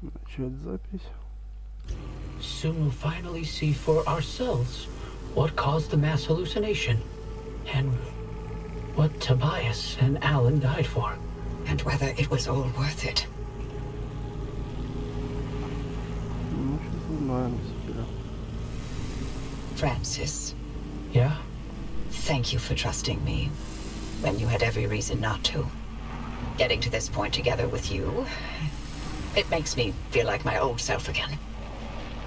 Начать запись. Soon we'll finally see for ourselves what caused the mass hallucination, and what Tobias and Alan died for. And whether it was all worth it. Ну, сейчас узнаем теперь. Francis, Yeah? thank you for trusting me when you had every reason not to. Getting to this point together with you, it makes me feel like my old self again.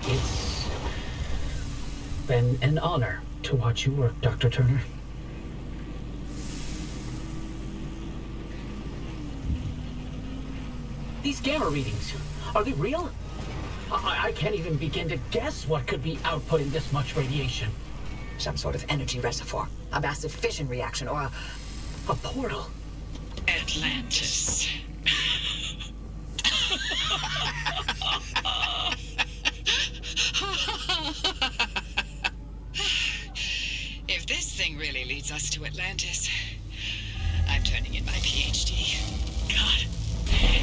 It's been an honor to watch you work, Dr. Turner. These gamma readings, are they real? I can't even begin to guess what could be outputting this much radiation. Some sort of energy reservoir, a massive fission reaction, or A portal. Atlantis. If this thing really leads us to Atlantis, I'm turning in my PhD. God,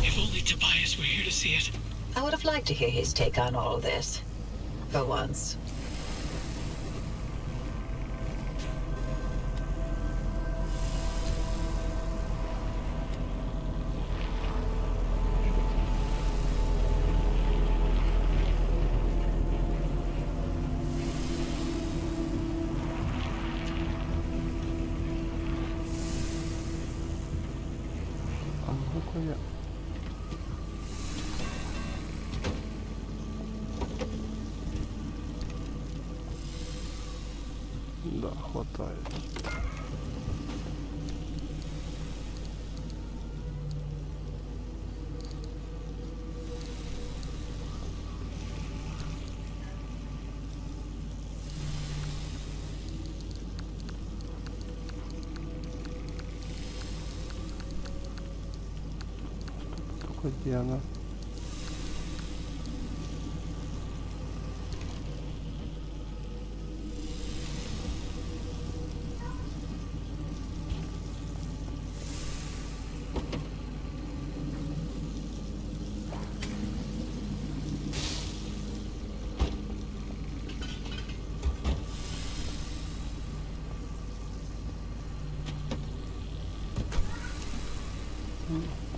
if only Tobias were here to see it. I would have liked to hear his take on all of this. For once. А ну-ка я... Да, хватает. Только где она?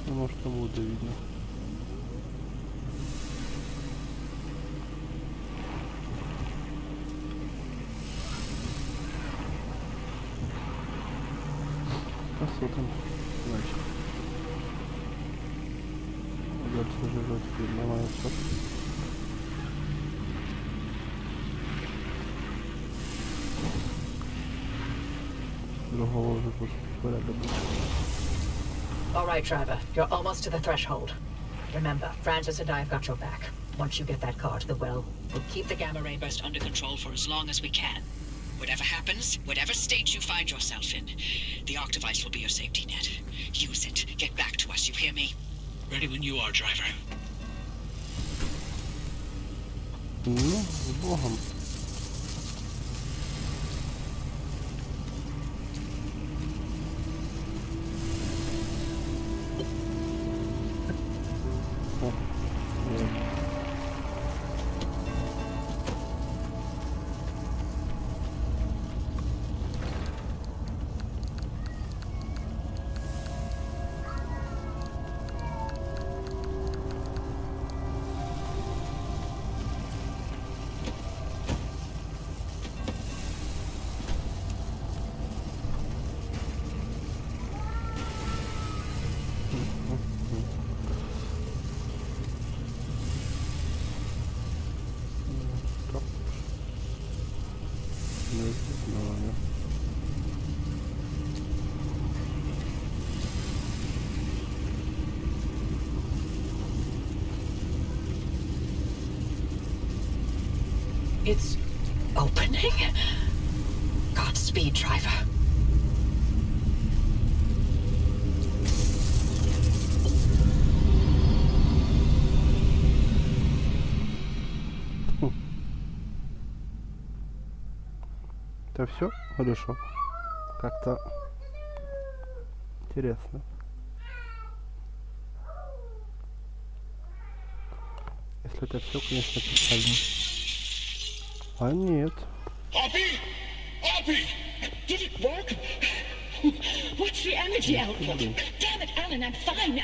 Ну, что будет видно. Посмотрим. Значит. Дальше жрать поднимается. Другого уже просто порядок. All right, Driver, you're almost to the threshold. Remember, Francis and I have got your back. Once you get that car to the well, we'll keep the gamma ray burst under control for as long as we can. Whatever happens, whatever state you find yourself in, the arc device will be your safety net. Use it. Get back to us, you hear me? Ready when you are, driver. Ну, с Богом. О, нет. Стоп. Ну, ладно. It's opening? Godspeed, Driver. Это все? Хорошо. Как-то интересно. Если это все, конечно, печально. А нет. Hoppy? Hoppy! Did it work? What's the energy output? Damn it, Alan, I'm fine.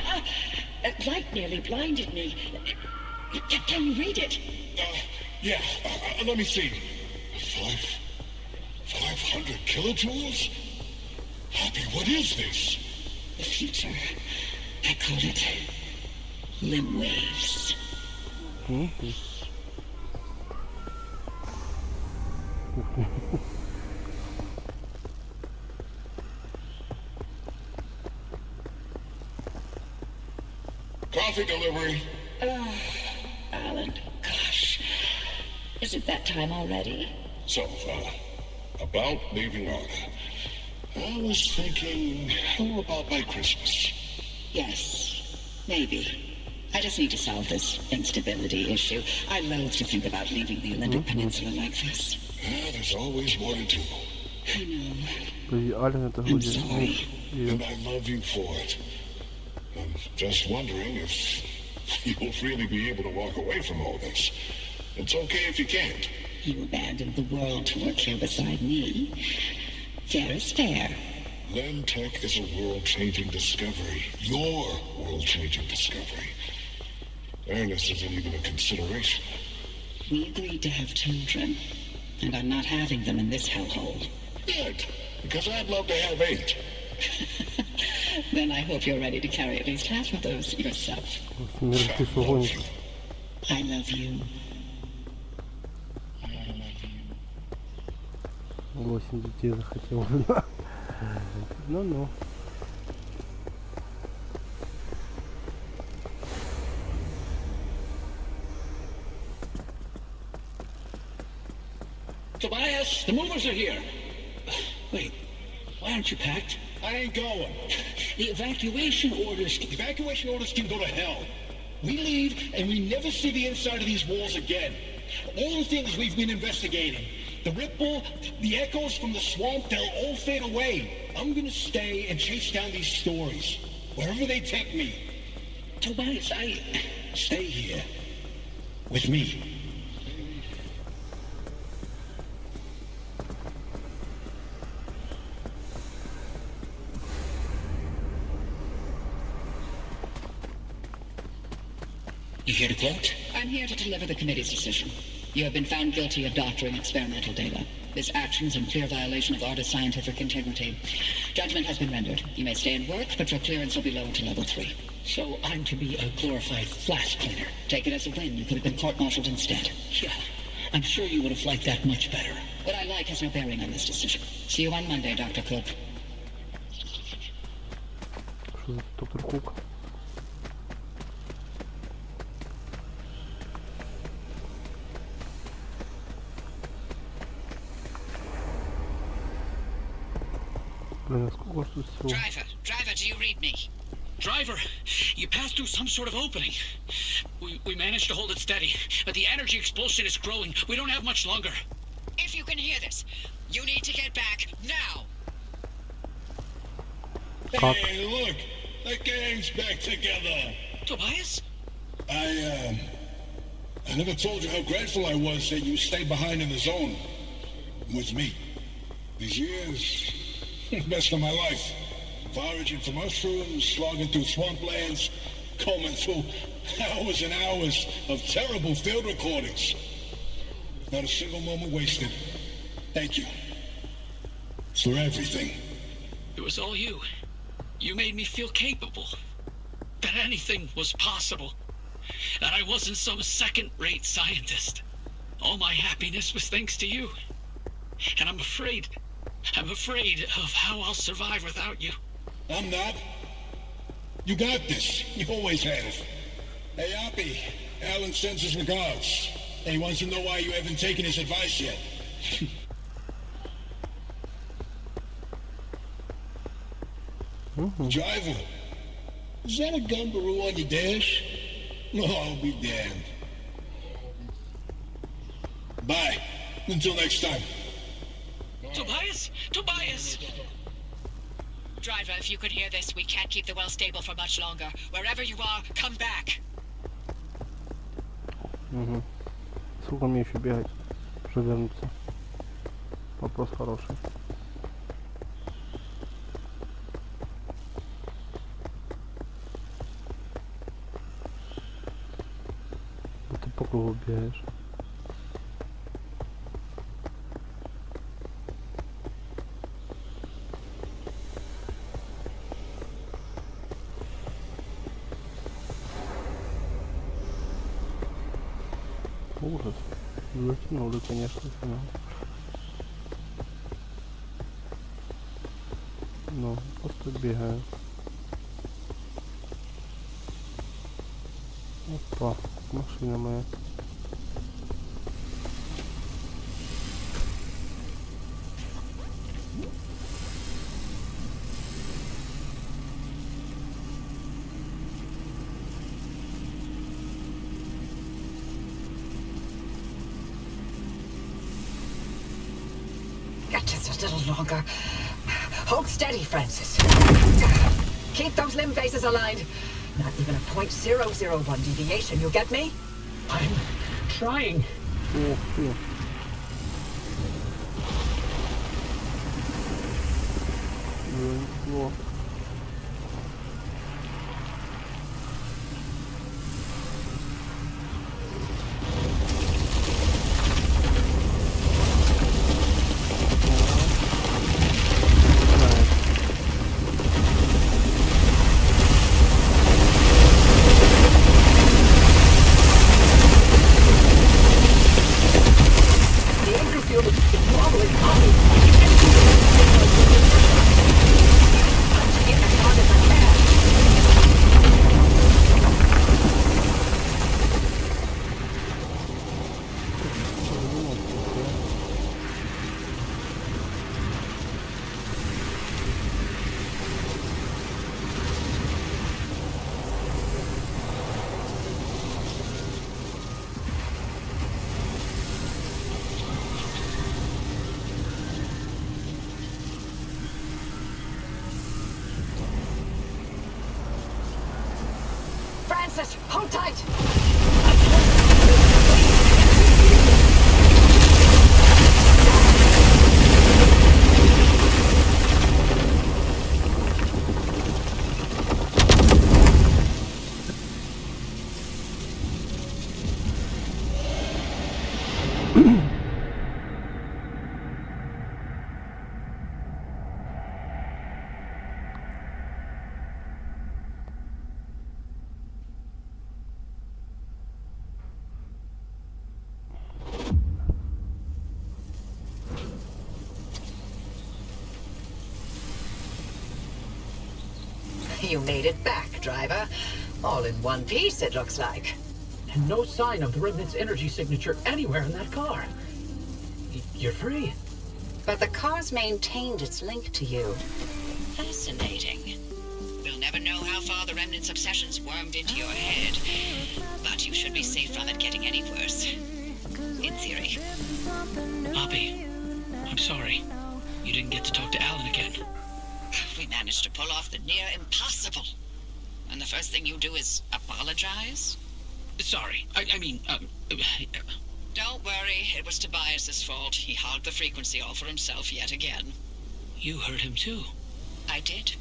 Light nearly blinded me. Can you read it? Yeah, let me see. 500 kilojoules? Hoppy, what is this? The future. I call it limb waves. Coffee delivery. Alan, gosh. Is it that time already? So, about leaving Arda. I was thinking, how about by Christmas? Yes, maybe. I just need to solve this instability issue. I loathe to think about leaving the Olympic Peninsula like this. There's always more to do. I know. И Ален это I'm будет sorry. And I love you for it. I'm just wondering if you'll really be able to walk away from all this. It's okay if you can't. You abandoned the world to work here beside me. Fair is fair. Lentech is a world-changing discovery. Your world-changing discovery. Fairness isn't even a consideration. We agreed to have children, and I'm not having them in this hellhole. Good, because I'd love to have 8. Then I hope you're ready to carry at least half of those yourself. смерть угонит. I love you. 8 детей захотел. Ну-ну. Tobias, the movers are here. Wait, why aren't you packed? I ain't going. The evacuation orders. Evacuation orders can go to hell. We leave and we never see the inside of these walls again. All the things we've been investigating, the ripple, the echoes from the swamp, they'll all fade away. I'm gonna stay and chase down these stories, wherever they take me. Tobias, Stay here. With me. You here to quote? I'm here to deliver the committee's decision. You have been found guilty of doctoring experimental data. This action is in clear violation of Arda's scientific integrity. Judgment has been rendered. You may stay and work, but your clearance will be lowered to level 3. So I'm to be a glorified flash cleaner. Take it as a win. You could have been court-martialed instead. Yeah, I'm sure you would have liked that much better. What I like has no bearing on this decision. See you on Monday, Dr. Cook. Что за доктор Кук? Блин, а сколько ж тут всего? Driver, do you read me? Driver, you passed through some sort of opening. We managed to hold it steady, but the energy explosion is growing. We don't have much longer. If you can hear this, you need to get back now. Fuck. Hey, look! The gang's back together! Tobias? I never told you how grateful I was that you stayed behind in the zone. With me. These years, best of my life. Foraging for mushrooms, slogging through swamplands, combing through hours and hours of terrible field recordings. Not a single moment wasted. Thank you. For everything. It was all you. You made me feel capable. That anything was possible. That I wasn't some second-rate scientist. All my happiness was thanks to you. And I'm afraid of how I'll survive without you. I'm not. You got this. You always have. Hey, Oppie. Alan sends his regards. And he wants to know why you haven't taken his advice yet. Driver, is that a gumbaroo on your dash? No, I'll be damned. Bye. Until next time. Tobias? Tobias! Driver, if you could hear this, we can't keep the well stable for much longer. Wherever you are, come back. Угу. Сколько мне еще бегать, чтобы вернуться? Вопрос хороший. Вот ты по кругу бегаешь. Ужас. Затянули, конечно, финал. Ну, просто бегаю. Опа, машина моя. Just a little longer. Hold steady, Francis. Keep those limb faces aligned. Not even a 0.001 deviation, you get me? I'm trying. Ух ты. Неплохо. The anchor field is wobbling on me. I'm taking as hard as I can. Francis, hold tight. You made it back, driver. All in one piece, it looks like. And no sign of the Remnant's energy signature anywhere in that car. You're free. But the car's maintained its link to you. Fascinating. We'll never know how far the Remnant's obsessions wormed into your head, but you should be safe from it getting any worse. In theory. Poppy, I'm sorry. You didn't get to talk to Alan again. We managed to pull off the near impossible. And the first thing you do is apologize? Sorry. I mean, Don't worry, it was Tobias's fault. He hogged the frequency all for himself yet again. you hurt him too. I did.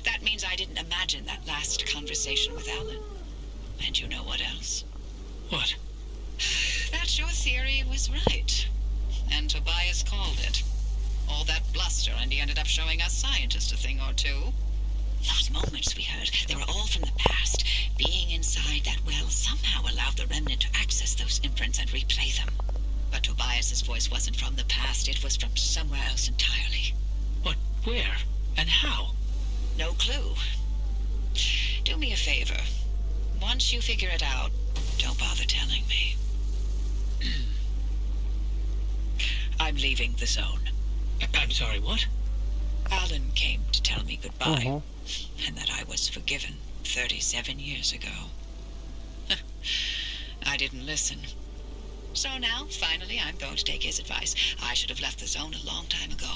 That means I didn't imagine that last conversation with Alan. And you know what else? What? That your theory was right. And Tobias called it. All that bluster, and he ended up showing us scientists a thing or two. Those moments we heard, they were all from the past. Being inside that well somehow allowed the Remnant to access those imprints and replay them. But Tobias's voice wasn't from the past, it was from somewhere else entirely. What? Where? And how? No clue. Do me a favor. Once you figure it out, don't bother telling me. I'm leaving the zone. I'm sorry, what? Alan came to tell me goodbye, and that I was forgiven 37 years ago. I didn't listen. So now, finally, I'm going to take his advice. I should have left the zone a long time ago.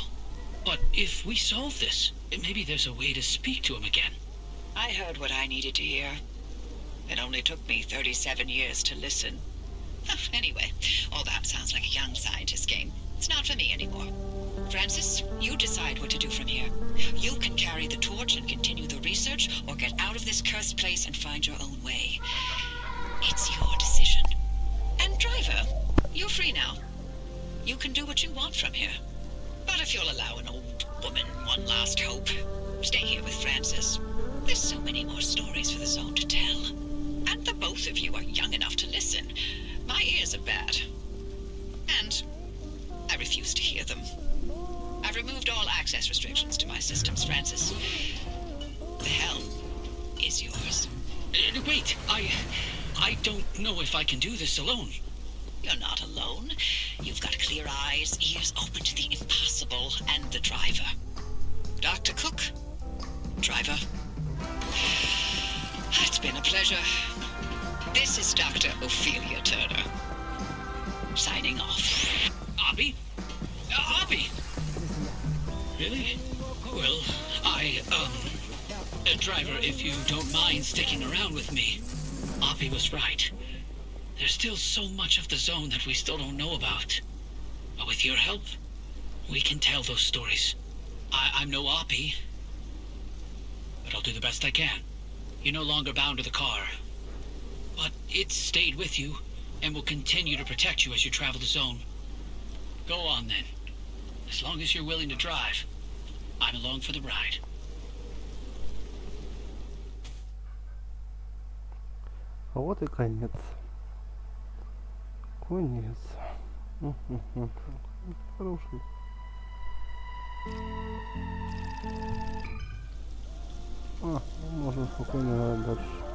But if we solve this, maybe there's a way to speak to him again. I heard what I needed to hear. It only took me 37 years to listen. Anyway, all that sounds like a young scientist game. It's not for me anymore. Francis, you decide what to do from here. You can carry the torch and continue the research, or get out of this cursed place and find your own way. It's your decision. And driver, you're free now. You can do what you want from here. But if you'll allow an old woman one last hope, stay here with Francis. There's so many more stories for the zone to tell. And the both of you are young enough to listen. My ears are bad. And I refuse to hear them. I've removed all access restrictions to my systems, Francis. The helm is yours. Wait, I don't know if I can do this alone. You're not alone. You've got clear eyes, ears open to the impossible, and the driver. Dr. Cook, driver. It's been a pleasure. This is Dr. Ophelia Turner. Signing off. Abby? Abby! Really? Well, driver, if you don't mind sticking around with me. Abby was right. There's still so much of the zone that we still don't know about. But with your help, we can tell those stories. I'm no Abby, but I'll do the best I can. You're no longer bound to the car. But it stayed with you, and will continue to protect you as you travel the zone. Go on then. As long as you're willing to drive, I'm along for the ride. А вот и конец. Конец. Хороший. Можно спокойно играть дальше.